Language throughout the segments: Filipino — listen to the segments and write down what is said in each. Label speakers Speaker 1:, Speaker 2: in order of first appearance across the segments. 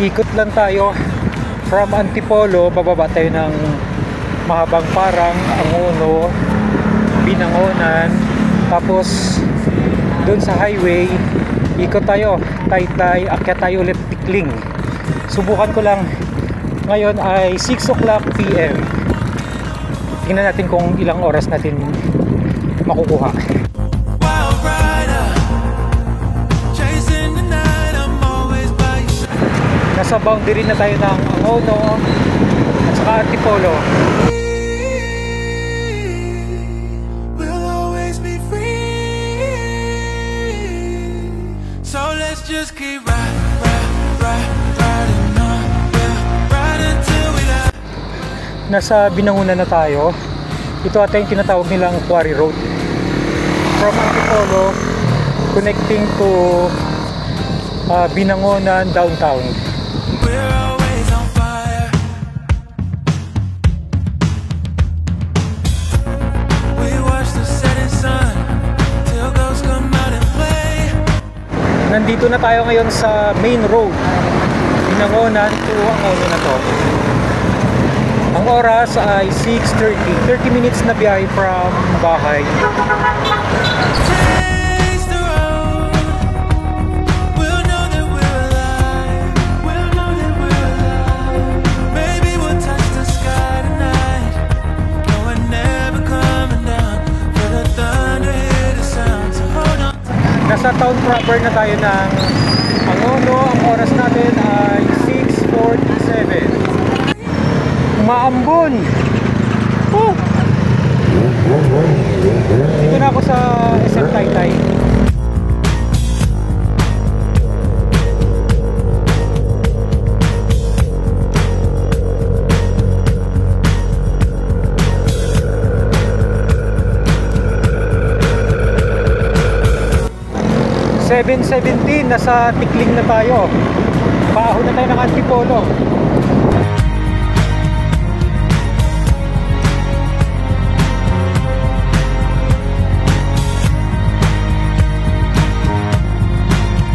Speaker 1: Ikot lang tayo from Antipolo, bababa tayo ng Mahabang Parang, Angono, Binangonan, tapos dun sa highway ikot tayo Taytay, akyat tayo ulit Tikling. Subukan ko lang. Ngayon ay 6 o'clock PM. Tingnan natin kung ilang oras natin makukuha. Nasa boundary na tayo ng Angono at saka Antipolo.
Speaker 2: We'll always be free. So let's just keep riding on, ride until we die.
Speaker 1: Nasa Binangonan na tayo. Ito ata yung tinatawag nilang Quarry Road. From Antipolo connecting to Binangonan downtown.
Speaker 2: We're always on fire. We watch the setting sun till ghosts come out and play.
Speaker 1: Nandito na tayo ngayon sa main road, Binangonan to Angono na to. Ang oras ay 6:30. 30 minutes na biyahe from bahay.
Speaker 2: Taste the road. We'll know that we're alive. We'll know that we're alive. Maybe we'll touch the sky tonight. No, we're never coming down. Feel the thunder, hear the sound. So hold on.
Speaker 1: Nasa town proper na tayo ng Angono. Ang oras natin ay 6:47. Maambon! Oh! Dito na ako sa SM Taytay. (7:17) nasa Tikling na tayo. Paahon na tayo ng Antipolo.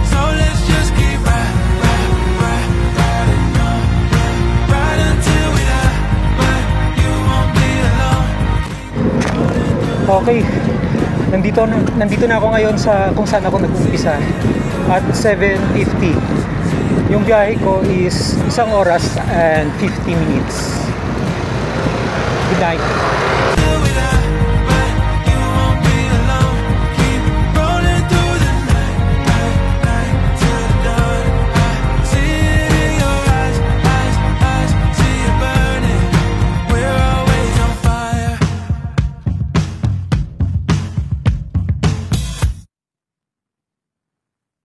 Speaker 2: So let's just keep riding on, ride until we die. But you won't be alone.
Speaker 1: Okay. Nandito na ako ngayon sa kung saan ako nag-umpisa at 7:50. Yung biyahe ko is 1 oras and 50 minutes. Good night.